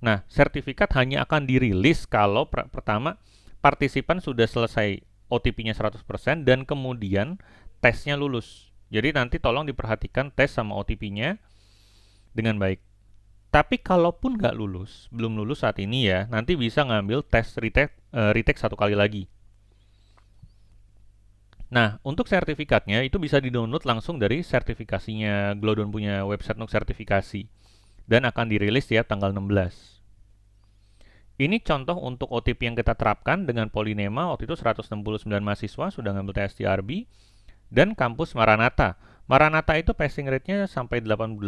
S1: Nah, sertifikat hanya akan dirilis kalau pertama partisipan sudah selesai OTP-nya 100% dan kemudian tesnya lulus. Jadi nanti tolong diperhatikan tes sama OTP-nya dengan baik. Tapi kalaupun nggak lulus, belum lulus saat ini ya, nanti bisa ngambil tes retake 1 kali lagi. Nah, untuk sertifikatnya itu bisa di-download langsung dari sertifikasinya. Glodon punya website untuk sertifikasi dan akan dirilis ya tanggal 16. Ini contoh untuk OTP yang kita terapkan dengan Polynema. Waktu itu 169 mahasiswa sudah ngambil tes TRB dan kampus Maranatha. Maranatha itu passing rate-nya sampai 88%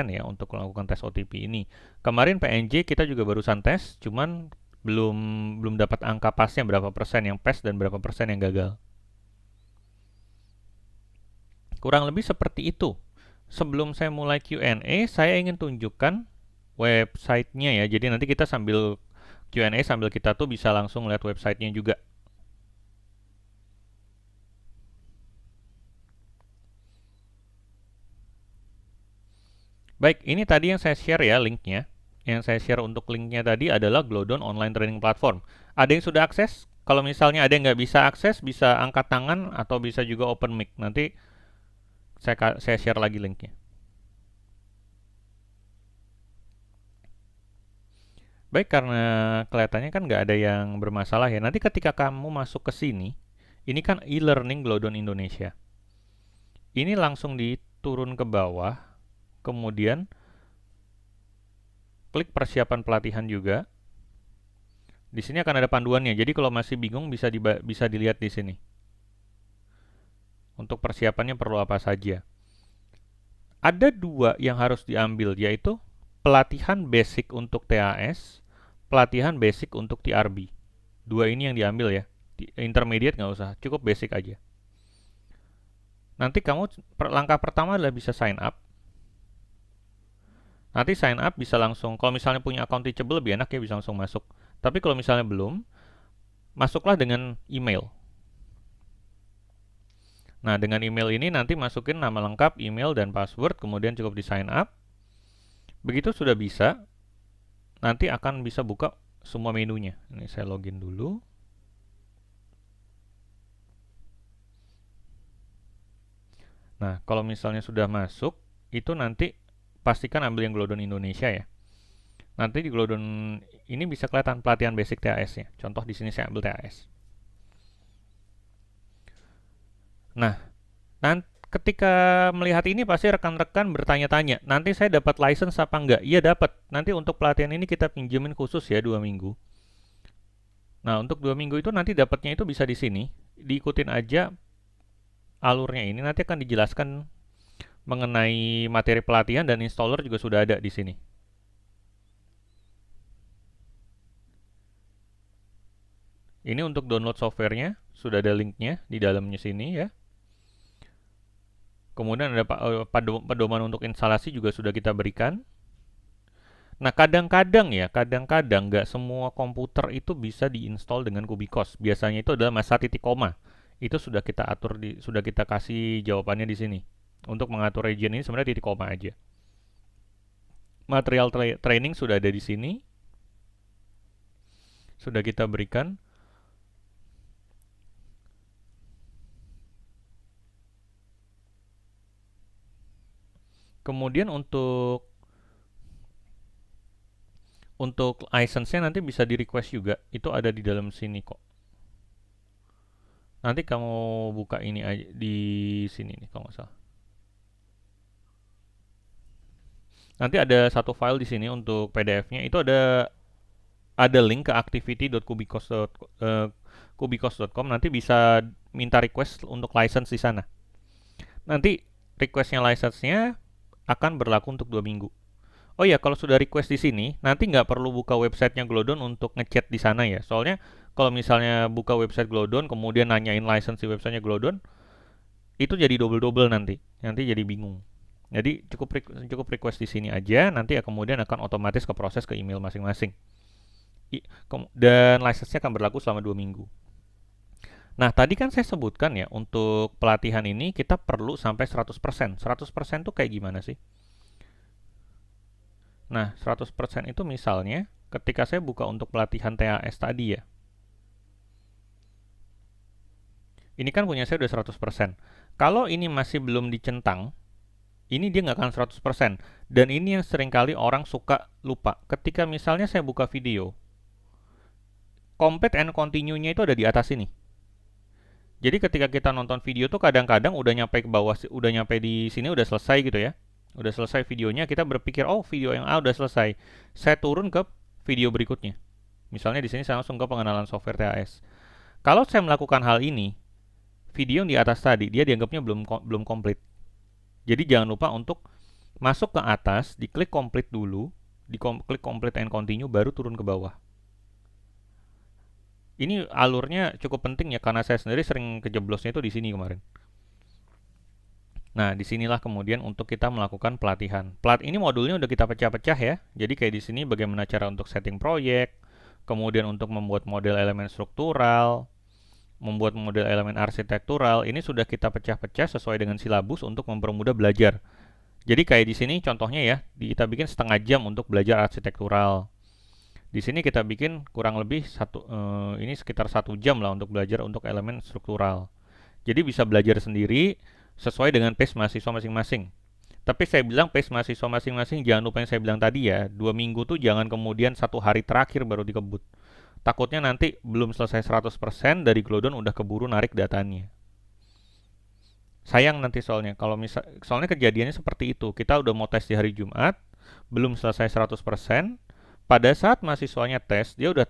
S1: ya untuk melakukan tes OTP ini. Kemarin PNJ kita juga barusan tes, cuman belum dapat angka pasnya berapa persen yang pass dan berapa persen yang gagal. Kurang lebih seperti itu. Sebelum saya mulai Q&A, saya ingin tunjukkan website-nya ya. Jadi nanti kita sambil Q&A sambil kita tuh bisa langsung lihat website-nya juga. Baik, ini tadi yang saya share ya linknya. Yang saya share untuk linknya tadi adalah Glodon Online Training Platform. Ada yang sudah akses? Kalau misalnya ada yang nggak bisa akses, bisa angkat tangan atau bisa juga open mic. Nanti saya share lagi linknya. Baik, karena kelihatannya kan nggak ada yang bermasalah ya. Nanti ketika kamu masuk ke sini, ini kan e-learning Glodon Indonesia. Ini langsung diturun ke bawah, kemudian klik persiapan pelatihan juga. Di sini akan ada panduannya. Jadi kalau masih bingung bisa dilihat di sini. Untuk persiapannya perlu apa saja. Ada 2 yang harus diambil, yaitu pelatihan basic untuk TAS, pelatihan basic untuk TRB. 2 ini yang diambil ya. Intermediate nggak usah, cukup basic aja. Nanti kamu langkah pertama adalah bisa sign up. Nanti sign up bisa langsung, kalau misalnya punya account Teachable lebih enak ya bisa langsung masuk. Tapi kalau misalnya belum, masuklah dengan email. Nah, dengan email ini nanti masukin nama lengkap, email, dan password, kemudian cukup di sign up. Begitu sudah bisa, nanti akan bisa buka semua menunya. Ini saya login dulu. Nah, kalau misalnya sudah masuk, itu nanti pastikan ambil yang Glodon Indonesia ya. Nanti di Glodon ini bisa kelihatan pelatihan basic TAS-nya. Contoh di sini saya ambil TAS. Nah, ketika melihat ini pasti rekan-rekan bertanya-tanya, nanti saya dapat license apa enggak? Iya dapat. Nanti untuk pelatihan ini kita pinjemin khusus ya 2 minggu. Nah, untuk 2 minggu itu nanti dapatnya itu bisa di sini. Diikutin aja alurnya ini. Nanti akan dijelaskan mengenai materi pelatihan dan installer juga sudah ada di sini. Ini untuk download softwarenya, sudah ada linknya di dalamnya sini ya. Kemudian ada pedoman untuk instalasi juga sudah kita berikan. Nah, kadang-kadang nggak semua komputer itu bisa diinstal dengan Kubicos. Biasanya itu adalah masa titik koma. Itu sudah kita atur sudah kita kasih jawabannya di sini. Untuk mengatur region ini sebenarnya titik koma aja. Material training sudah ada di sini. Sudah kita berikan. Kemudian untuk license-nya nanti bisa di request juga. Itu ada di dalam sini kok. Nanti kamu buka ini aja di sini nih kalau nggak salah. Nanti ada satu file di sini untuk PDF-nya. Itu ada link ke activity.kubicos.com. Nanti bisa minta request untuk license di sana. Nanti requestnya license-nya akan berlaku untuk 2 minggu. Oh ya, kalau sudah request di sini, nanti nggak perlu buka websitenya Glodon untuk ngechat di sana ya. Soalnya kalau misalnya buka website Glodon, kemudian nanyain license di websitenya Glodon, itu jadi double-double nanti. Nanti jadi bingung. Jadi cukup request di sini aja, nanti kemudian akan otomatis ke proses ke email masing-masing. Dan license-nya akan berlaku selama 2 minggu. Nah, tadi kan saya sebutkan ya, untuk pelatihan ini kita perlu sampai 100%. 100% tuh kayak gimana sih? Nah, 100% itu misalnya ketika saya buka untuk pelatihan TAS tadi ya. Ini kan punya saya udah 100%. Kalau ini masih belum dicentang, ini dia nggak akan 100%. Dan ini yang seringkali orang suka lupa. Ketika misalnya saya buka video, complete and continue-nya itu ada di atas ini. Jadi ketika kita nonton video tuh kadang-kadang udah nyampe ke bawah, udah nyampe di sini udah selesai gitu ya. Udah selesai videonya, kita berpikir, oh video yang A udah selesai. Saya turun ke video berikutnya. Misalnya di sini saya langsung ke pengenalan software TAS. Kalau saya melakukan hal ini, video yang di atas tadi dia dianggapnya belum komplit. Jadi jangan lupa untuk masuk ke atas, diklik complete dulu, diklik complete and continue, baru turun ke bawah. Ini alurnya cukup penting ya karena saya sendiri sering kejeblosnya itu di sini kemarin. Nah, disinilah kemudian untuk kita melakukan pelatihan. Ini modulnya udah kita pecah-pecah ya. Jadi kayak di sini bagaimana cara untuk setting proyek, kemudian untuk membuat model elemen struktural, membuat model elemen arsitektural. Ini sudah kita pecah-pecah sesuai dengan silabus untuk mempermudah belajar. Jadi kayak di sini contohnya ya, kita bikin setengah jam untuk belajar arsitektural. Di sini kita bikin kurang lebih ini sekitar 1 jam lah untuk belajar untuk elemen struktural. Jadi bisa belajar sendiri sesuai dengan pace mahasiswa masing-masing. Tapi saya bilang pace mahasiswa masing-masing jangan lupa yang saya bilang tadi ya, 2 minggu tuh jangan kemudian 1 hari terakhir baru dikebut. Takutnya nanti belum selesai 100% dari Glodon udah keburu narik datanya. Sayang nanti soalnya kejadiannya seperti itu. Kita udah mau tes di hari Jumat, belum selesai 100%. Pada saat mahasiswanya tes, dia udah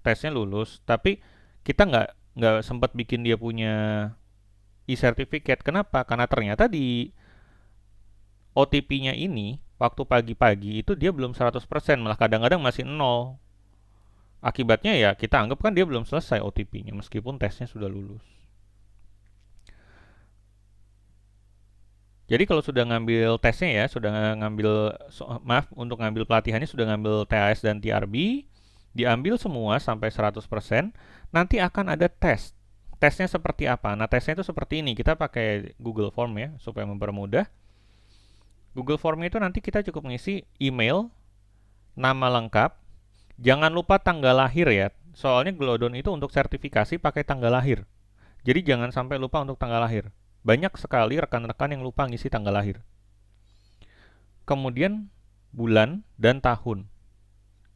S1: tesnya lulus, tapi kita nggak sempat bikin dia punya e-certificate. Kenapa? Karena ternyata di OTP-nya ini waktu pagi-pagi itu dia belum 100%, malah kadang-kadang masih 0. Akibatnya ya kita anggap kan dia belum selesai OTP-nya meskipun tesnya sudah lulus. Jadi kalau sudah ngambil tesnya ya, sudah untuk ngambil pelatihannya sudah ngambil TAS dan TRB, diambil semua sampai 100%, nanti akan ada tes. Tesnya seperti apa? Nah, tesnya itu seperti ini. Kita pakai Google Form ya, supaya mempermudah. Google Form itu nanti kita cukup ngisi email, nama lengkap, jangan lupa tanggal lahir ya. Soalnya Glodon itu untuk sertifikasi pakai tanggal lahir. Jadi jangan sampai lupa untuk tanggal lahir. Banyak sekali rekan-rekan yang lupa ngisi tanggal lahir. Kemudian bulan dan tahun.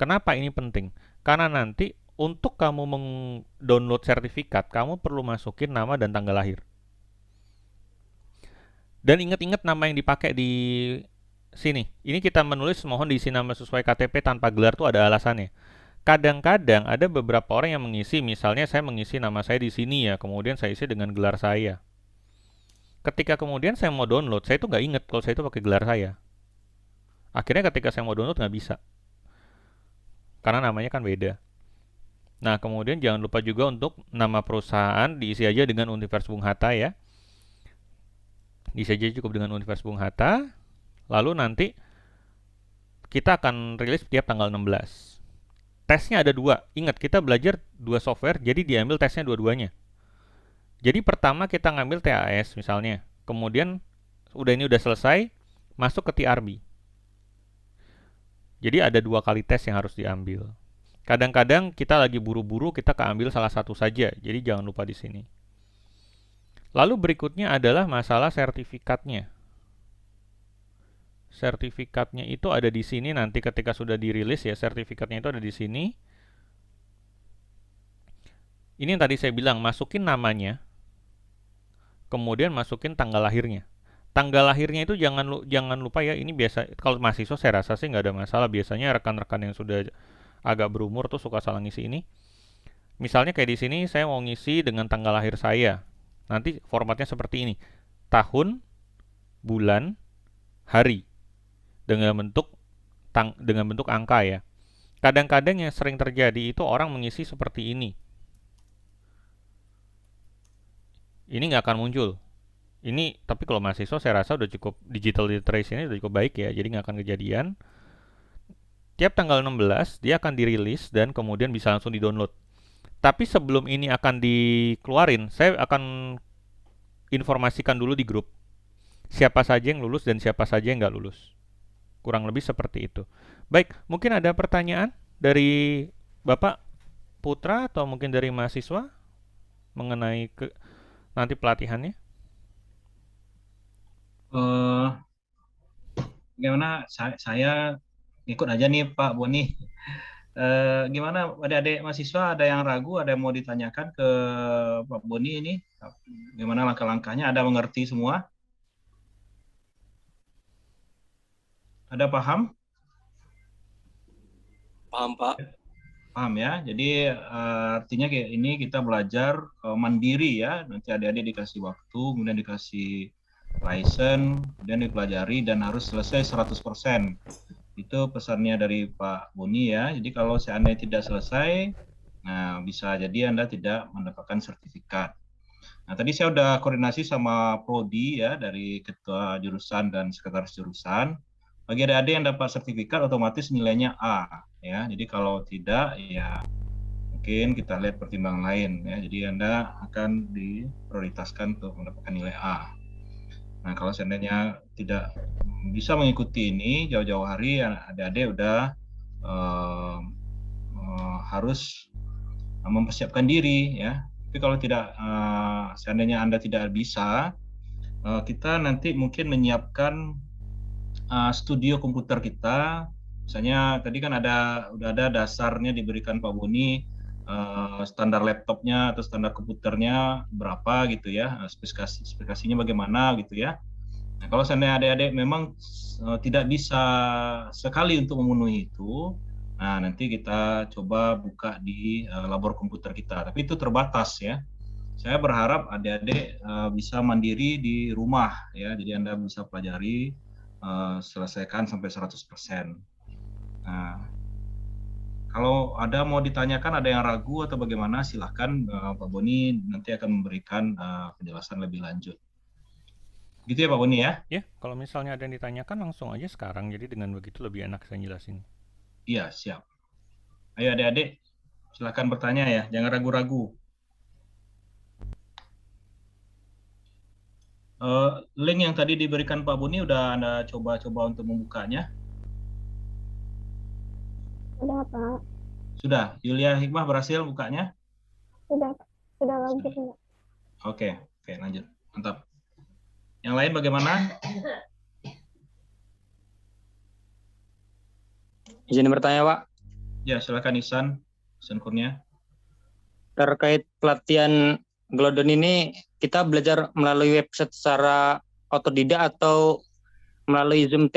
S1: Kenapa ini penting? Karena nanti untuk kamu meng-download sertifikat, kamu perlu masukin nama dan tanggal lahir. Dan ingat-ingat nama yang dipakai di sini. Ini kita menulis mohon diisi nama sesuai KTP tanpa gelar tuh ada alasannya. Kadang-kadang ada beberapa orang yang mengisi, misalnya saya mengisi nama saya di sini ya, kemudian saya isi dengan gelar saya. Ketika kemudian saya mau download, saya itu nggak inget kalau saya itu pakai gelar saya. Akhirnya ketika saya mau download nggak bisa, karena namanya kan beda. Nah, kemudian jangan lupa juga untuk nama perusahaan diisi aja dengan Univers Bung Hatta ya. Diisi aja cukup dengan Univers Bung Hatta. Lalu nanti kita akan rilis tiap tanggal 16. Tesnya ada dua. Ingat, kita belajar dua software, jadi diambil tesnya dua-duanya. Jadi pertama kita ngambil TAS misalnya. Kemudian ini udah selesai, masuk ke TRB. Jadi ada dua kali tes yang harus diambil. Kadang-kadang kita lagi buru-buru, kita keambil salah satu saja. Jadi jangan lupa di sini. Lalu berikutnya adalah masalah sertifikatnya. Sertifikatnya itu ada di sini nanti ketika sudah dirilis ya, sertifikatnya itu ada di sini. Ini yang tadi saya bilang, masukin namanya, kemudian masukin tanggal lahirnya. Tanggal lahirnya itu jangan lupa ya, ini biasa kalau mahasiswa saya rasa sih nggak ada masalah. Biasanya rekan-rekan yang sudah agak berumur tuh suka salah ngisi ini. Misalnya kayak di sini saya mau ngisi dengan tanggal lahir saya. Nanti formatnya seperti ini. Tahun, bulan, hari dengan bentuk angka ya. Kadang-kadang yang sering terjadi itu orang mengisi seperti ini. Ini nggak akan muncul. Ini tapi kalau mahasiswa saya rasa udah cukup digital literacy ini udah cukup baik ya. Jadi nggak akan kejadian. Tiap tanggal 16 dia akan dirilis dan kemudian bisa langsung di-download. Tapi sebelum ini akan dikeluarin, saya akan informasikan dulu di grup. Siapa saja yang lulus dan siapa saja yang nggak lulus. Kurang lebih seperti itu. Baik, mungkin ada pertanyaan dari Bapak Putra atau mungkin dari mahasiswa mengenai nanti pelatihannya?
S2: Gimana saya ikut aja nih Pak Boni. Gimana adik-adik mahasiswa ada yang ragu, ada yang mau ditanyakan ke Pak Boni ini? Gimana langkah-langkahnya? Ada mengerti semua? Ada paham?
S3: Paham, Pak.
S2: Paham ya. Jadi artinya kayak ini kita belajar mandiri ya. Nanti adik-adik dikasih waktu, kemudian dikasih license, kemudian dipelajari dan harus selesai 100%. Itu pesannya dari Pak Boni ya. Jadi kalau seandainya tidak selesai, nah bisa jadi Anda tidak mendapatkan sertifikat. Nah, tadi saya udah koordinasi sama Prodi ya dari ketua jurusan dan sekretaris jurusan. Bagi adik-adik yang dapat sertifikat otomatis nilainya A ya. Jadi kalau tidak ya mungkin kita lihat pertimbangan lain ya. Jadi Anda akan diprioritaskan untuk mendapatkan nilai A. Nah, kalau seandainya tidak bisa mengikuti ini jauh-jauh hari, adik-adik udah harus mempersiapkan diri ya. Tapi kalau tidak, seandainya Anda tidak bisa, kita nanti mungkin menyiapkan studio komputer kita. Misalnya tadi kan udah ada dasarnya diberikan Pak Boni, standar laptopnya atau standar komputernya berapa gitu ya, spesifikasinya bagaimana gitu ya. Nah, kalau seandainya adik-adik memang tidak bisa sekali untuk memenuhi itu, nah nanti kita coba buka di labor komputer kita. Tapi itu terbatas ya. Saya berharap adik-adik bisa mandiri di rumah ya. Jadi Anda bisa pelajari, selesaikan sampai 100%. Nah, kalau ada mau ditanyakan, ada yang ragu atau bagaimana, silahkan Pak Boni nanti akan memberikan penjelasan lebih lanjut. Gitu ya Pak Boni ya?
S1: Ya, kalau misalnya ada yang ditanyakan langsung aja sekarang. Jadi dengan begitu lebih enak saya jelasin.
S2: Iya, siap. Ayo adik-adik, silahkan bertanya ya, jangan ragu-ragu. Link yang tadi diberikan Pak Boni udah Anda coba-coba untuk membukanya?
S4: Sudah, Pak.
S2: Sudah, Yulia Hikmah berhasil bukanya?
S4: Sudah, Pak. Sudah lanjut, Pak.
S2: Oke, lanjut. Mantap. Yang lain bagaimana?
S3: Izin bertanya, Pak.
S2: Ya, silakan Ihsan Kurnia.
S3: Terkait pelatihan Glodon ini, kita belajar melalui website secara otodidak atau melalui Zoom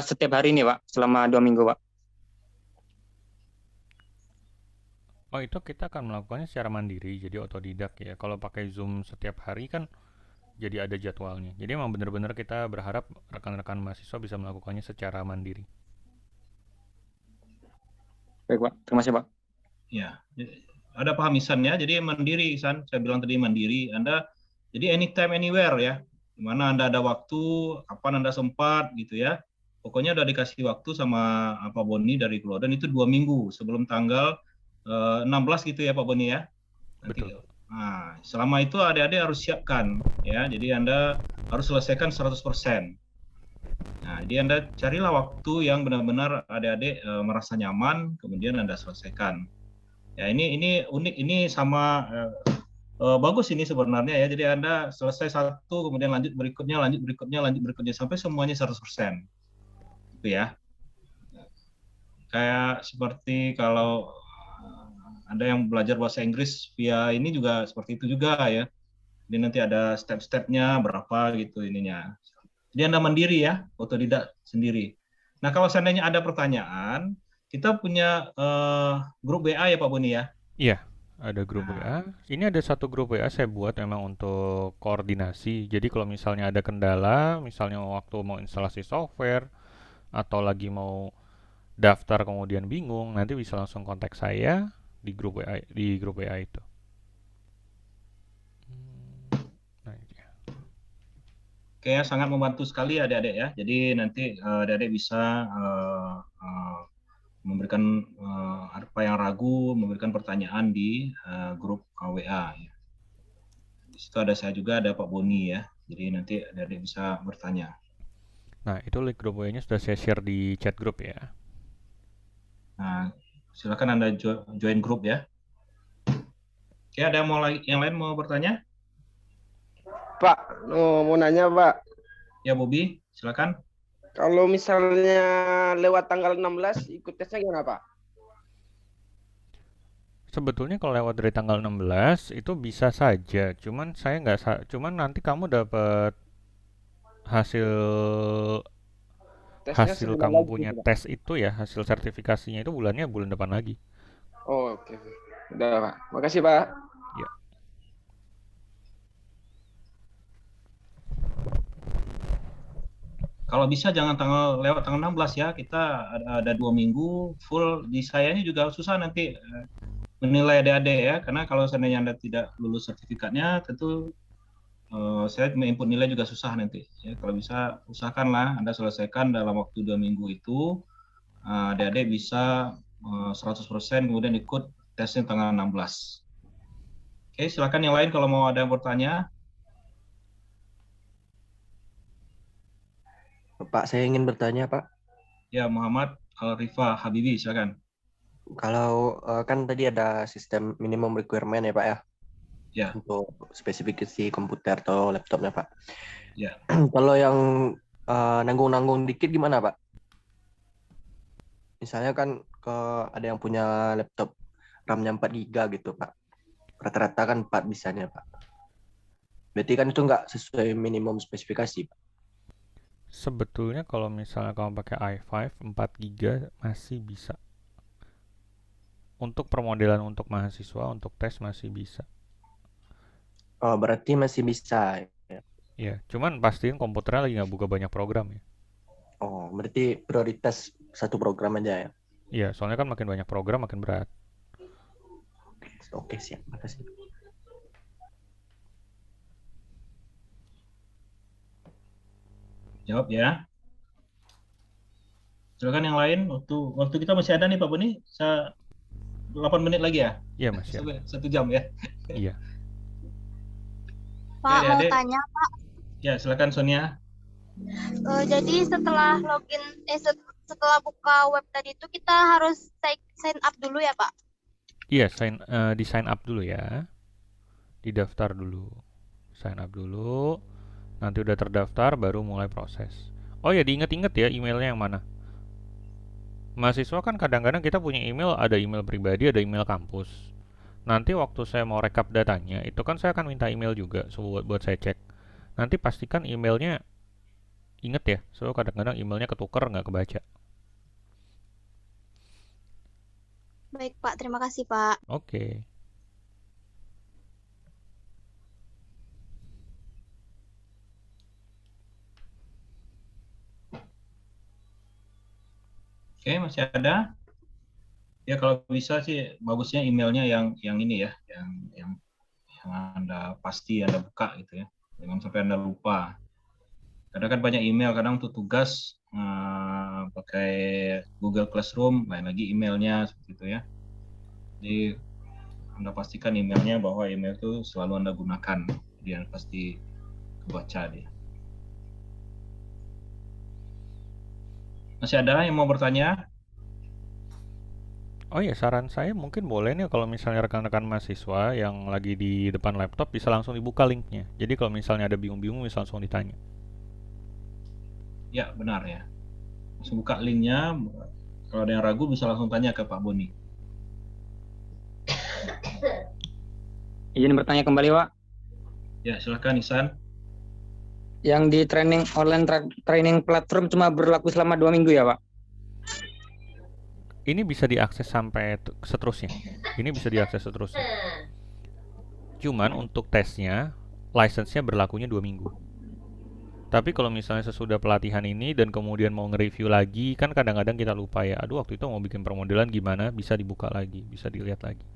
S3: setiap hari ini, Pak, selama 2 minggu, Pak?
S1: Oh, itu kita akan melakukannya secara mandiri, jadi otodidak ya. Kalau pakai Zoom setiap hari kan jadi ada jadwalnya. Jadi emang benar-benar kita berharap rekan-rekan mahasiswa bisa melakukannya secara mandiri.
S3: Baik, Pak. Terima kasih, Pak.
S2: Ya, ada paham Ihsan ya. Jadi mandiri Ihsan, saya bilang tadi mandiri. Anda jadi anytime anywhere ya. Dimana Anda ada waktu, kapan Anda sempat gitu ya. Pokoknya udah dikasih waktu sama Pak Boni dari Glodon itu 2 minggu sebelum tanggal 16 gitu ya Pak Boni ya. Nanti,
S1: Betul.
S2: nah, selama itu adik-adik harus siapkan ya. Jadi Anda harus selesaikan 100%. Nah, jadi Anda carilah waktu yang benar-benar adik-adik merasa nyaman, kemudian Anda selesaikan. Ya, ini unik, ini sama bagus ini sebenarnya ya. Jadi Anda selesai satu, kemudian lanjut berikutnya, sampai semuanya 100%. Gitu ya. Kayak seperti kalau Anda yang belajar bahasa Inggris via ini juga seperti itu juga ya. Jadi nanti ada step-stepnya berapa gitu ininya. Jadi Anda mandiri ya, otodidak sendiri. Nah, kalau seandainya ada pertanyaan, kita punya grup WA ya Pak Boni ya?
S1: Iya, ada grup WA. Ini ada satu grup WA saya buat memang untuk koordinasi. Jadi kalau misalnya ada kendala, misalnya waktu mau instalasi software atau lagi mau daftar kemudian bingung, nanti bisa langsung kontak saya di grup WA itu. Nah, ini dia.
S2: Oke, sangat membantu sekali adik-adik ya. Jadi nanti adik-adik bisa memberikan apa yang ragu, memberikan pertanyaan di grup WA. Ya. Di situ ada saya juga, ada Pak Boni ya. Jadi nanti adik-adik bisa bertanya.
S1: Nah, itu link grup WA-nya sudah saya share di chat grup ya.
S2: Nah, silakan Anda join grup ya. Oke, ada yang lain mau bertanya?
S5: Pak, mau nanya Pak.
S2: Ya, Bobi, silakan.
S5: Kalau misalnya lewat tanggal 16 ikut tesnya gimana Pak?
S1: Sebetulnya kalau lewat dari tanggal 16 itu bisa saja, cuman saya nggak cuman nanti kamu dapat hasil
S5: Tesnya
S1: hasil
S5: sebulan
S1: kamu
S5: lagi
S1: punya
S5: gitu, Pak.
S1: tes itu ya, hasil sertifikasinya itu bulan depan lagi.
S5: Oh, oke. Udah Pak. Makasih Pak.
S1: Ya.
S2: Kalau bisa jangan lewat tanggal 16 ya. Kita ada 2 minggu full. Di sayanya juga susah nanti menilai adik-adik ya. Karena kalau seandainya Anda tidak lulus sertifikatnya, tentu saya menginput nilai juga susah nanti. Ya, kalau bisa usahakanlah Anda selesaikan dalam waktu 2 minggu itu. Adik-adik bisa 100% kemudian ikut tesnya tanggal 16. Oke, silakan yang lain kalau mau ada yang bertanya.
S6: Pak, saya ingin bertanya, Pak.
S2: Ya, Muhammad Al-Rifa Habibi, silakan.
S6: Kalau kan tadi ada sistem minimum requirement ya, Pak ya?
S2: Ya.
S6: Untuk spesifikasi komputer atau laptopnya, Pak.
S2: Ya.
S6: Kalau yang nanggung-nanggung dikit gimana, Pak? Misalnya kan ada yang punya laptop RAM-nya 4 GB gitu, Pak. Rata-rata kan 4 bisanya, Pak. Berarti kan itu nggak sesuai minimum spesifikasi, Pak.
S1: Sebetulnya kalau misalnya kamu pakai i5 4 GB masih bisa. Untuk permodelan untuk mahasiswa, untuk tes masih bisa.
S6: Oh, berarti masih bisa ya.
S1: Ya, cuman pastiin komputernya lagi nggak buka banyak program ya.
S6: Oh, berarti prioritas satu program aja ya.
S1: Iya, soalnya kan makin banyak program makin berat.
S6: Oke, siap. Makasih.
S2: Jawab ya. Silakan yang lain. Waktu kita masih ada nih Pak Boni. 8 menit lagi ya?
S1: Iya, masih ada.
S2: 1 jam ya?
S1: Iya.
S7: Pak, mau tanya Pak.
S2: Ya, silakan Sonia.
S7: Jadi setelah login, setelah buka web tadi itu kita harus sign up dulu ya Pak?
S1: Iya, di sign up dulu ya. Didaftar dulu. Sign up dulu. Nanti udah terdaftar baru mulai proses. Oh ya, diingat-ingat ya emailnya yang mana. Mahasiswa kan kadang-kadang kita punya email, ada email pribadi, ada email kampus. Nanti waktu saya mau rekap datanya, itu kan saya akan minta email juga buat saya cek. Nanti pastikan emailnya, inget ya, so kadang-kadang emailnya ketuker nggak kebaca.
S7: Baik, Pak. Terima kasih, Pak.
S1: Oke.
S2: Oke, masih ada? Ya kalau bisa sih bagusnya emailnya yang ini ya, yang Anda pasti Anda buka gitu ya. Jangan sampai Anda lupa. Kadang kan banyak email, kadang untuk tugas pakai Google Classroom, lain lagi emailnya seperti itu ya. Jadi Anda pastikan emailnya bahwa email itu selalu Anda gunakan, jadi Anda pasti kebaca dia. Masih ada yang mau bertanya?
S1: Oh ya, saran saya mungkin boleh nih kalau misalnya rekan-rekan mahasiswa yang lagi di depan laptop bisa langsung dibuka linknya. Jadi kalau misalnya ada bingung-bingung bisa langsung ditanya.
S2: Ya, benar ya. Langsung buka linknya. Kalau ada yang ragu bisa langsung tanya ke Pak Boni.
S3: Izin bertanya kembali, Pak.
S2: Ya, silakan Ihsan.
S3: Yang di training platform cuma berlaku selama 2 minggu ya, Pak?
S1: Ini bisa diakses sampai seterusnya. Ini bisa diakses seterusnya. Cuman untuk tesnya, license-nya berlakunya 2 minggu. Tapi kalau misalnya sesudah pelatihan ini dan kemudian mau nge-review lagi, kan kadang-kadang kita lupa ya, aduh waktu itu mau bikin permodelan gimana, bisa dibuka lagi, bisa dilihat lagi.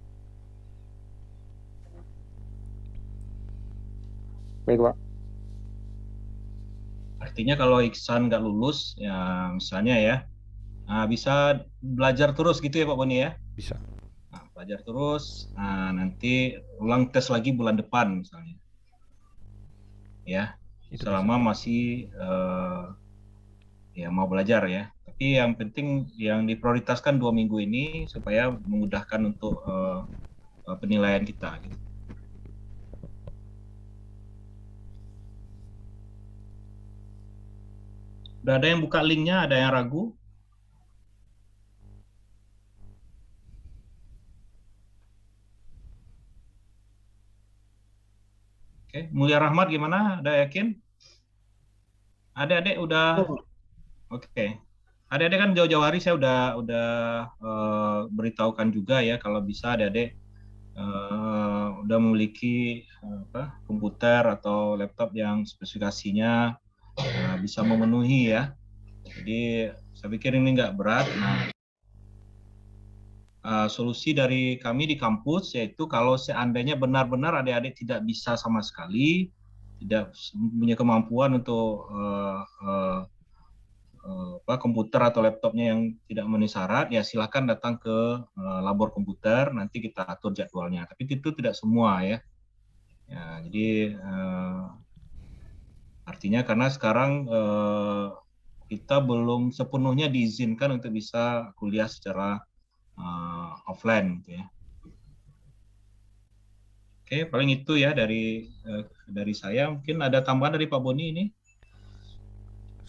S3: Baik, Pak.
S2: Artinya kalau Ihsan nggak lulus, ya misalnya ya, bisa belajar terus gitu ya Pak Boni ya?
S1: Bisa.
S2: Nah, belajar terus, nanti ulang tes lagi bulan depan misalnya. Ya,
S1: Itu
S2: selama
S1: bisa.
S2: masih ya mau belajar ya. Tapi yang penting yang diprioritaskan 2 minggu ini supaya memudahkan untuk penilaian kita. Gitu. Udah ada yang buka linknya, ada yang ragu? Oke, Mulia Rahmat gimana? Ada yakin? Adik-adik udah? Oke. Adik-adik kan jauh-jauh hari saya udah beritahukan juga ya kalau bisa adik-adik udah memiliki komputer atau laptop yang spesifikasinya bisa memenuhi ya. Jadi saya pikir ini nggak berat. Nah, solusi dari kami di kampus yaitu kalau seandainya benar-benar adik-adik tidak bisa sama sekali, tidak punya kemampuan untuk komputer atau laptopnya yang tidak memenuhi syarat, ya silakan datang ke labor komputer, nanti kita atur jadwalnya. Tapi itu tidak semua ya. Ya jadi artinya karena sekarang kita belum sepenuhnya diizinkan untuk bisa kuliah secara offline gitu ya. Oke, paling itu ya dari saya. Mungkin ada tambahan dari Pak Boni ini.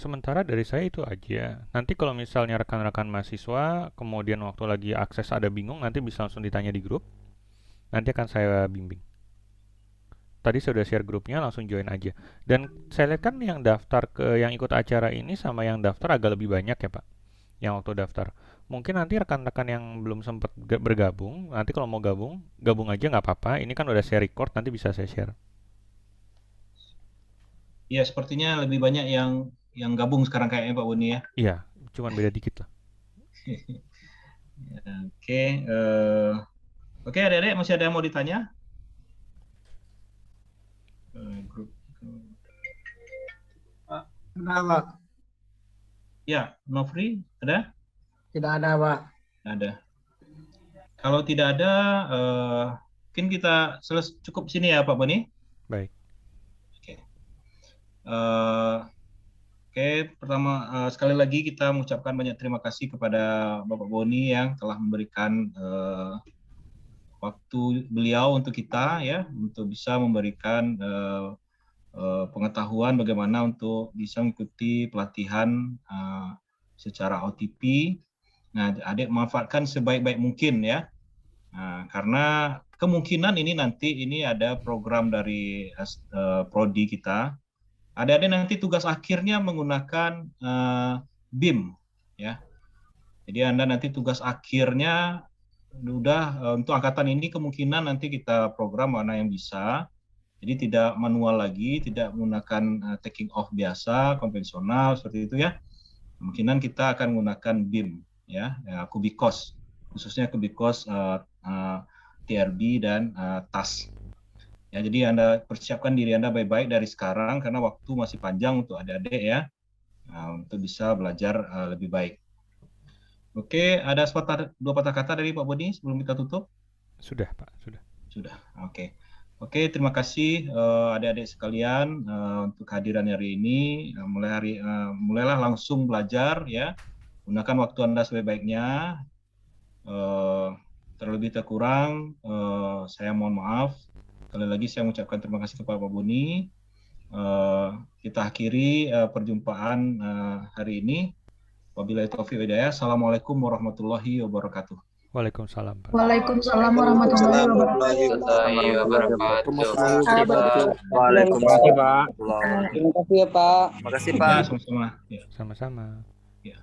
S1: Sementara dari saya itu aja. Nanti kalau misalnya rekan-rekan mahasiswa kemudian waktu lagi akses ada bingung, nanti bisa langsung ditanya di grup. Nanti akan saya bimbing. Tadi saya udah share grupnya, langsung join aja. Dan saya lihat kan yang daftar yang ikut acara ini sama yang daftar agak lebih banyak ya Pak. Yang waktu daftar. Mungkin nanti rekan-rekan yang belum sempat bergabung, nanti kalau mau gabung aja nggak apa-apa. Ini kan udah saya record, nanti bisa saya share.
S2: Ya, sepertinya lebih banyak yang gabung sekarang kayaknya Pak Boni ya.
S1: Iya, cuman beda dikit lah.
S2: Oke, oke adik-adik masih ada yang mau ditanya?
S8: Ada, Pak.
S2: Ya, Nofri, ada?
S8: Tidak ada, Pak.
S2: Ada. Kalau tidak ada, mungkin kita cukup sini ya Pak Boni.
S1: Baik.
S2: Oke. Oke, pertama sekali lagi kita mengucapkan banyak terima kasih kepada Bapak Boni yang telah memberikan waktu beliau untuk kita ya, untuk bisa memberikan pengetahuan bagaimana untuk bisa mengikuti pelatihan secara OTP Nah, adik manfaatkan sebaik-baik mungkin ya. Nah, karena kemungkinan ini nanti ini ada program dari prodi kita. Adik-adik nanti tugas akhirnya menggunakan BIM ya. Jadi Anda nanti tugas akhirnya udah untuk angkatan ini kemungkinan nanti kita program mana yang bisa. Jadi tidak manual lagi, tidak menggunakan taking off biasa, konvensional seperti itu ya. Kemungkinan kita akan menggunakan BIM ya, Kubikos, khususnya Kubikos TRB dan TAS. Ya, jadi Anda persiapkan diri Anda baik-baik dari sekarang karena waktu masih panjang untuk adik-adik ya, untuk bisa belajar lebih baik. Oke, ada dua patah kata dari Pak Boni sebelum kita tutup?
S1: Sudah, Pak, sudah.
S2: Sudah, oke. Oke, terima kasih adik-adik sekalian untuk kehadiran hari ini. Mulailah langsung belajar ya. Gunakan waktu Anda sebaik-baiknya. Terlebih terkurang, saya mohon maaf. Sekali lagi saya mengucapkan terima kasih kepada Pak Boni. Kita akhiri perjumpaan hari ini. Wabillahi taufiq wal hidayah. Assalamualaikum warahmatullahi wabarakatuh.
S1: Waalaikumsalam, Pak.
S8: Waalaikumsalam warahmatullahi wabarakatuh.
S6: Waalaikumsalam.
S3: Terima kasih ya Pak.
S6: Terima kasih
S2: Ya,
S6: Pak.
S2: sama-sama. Ya.
S1: Sama-sama.
S2: Ya.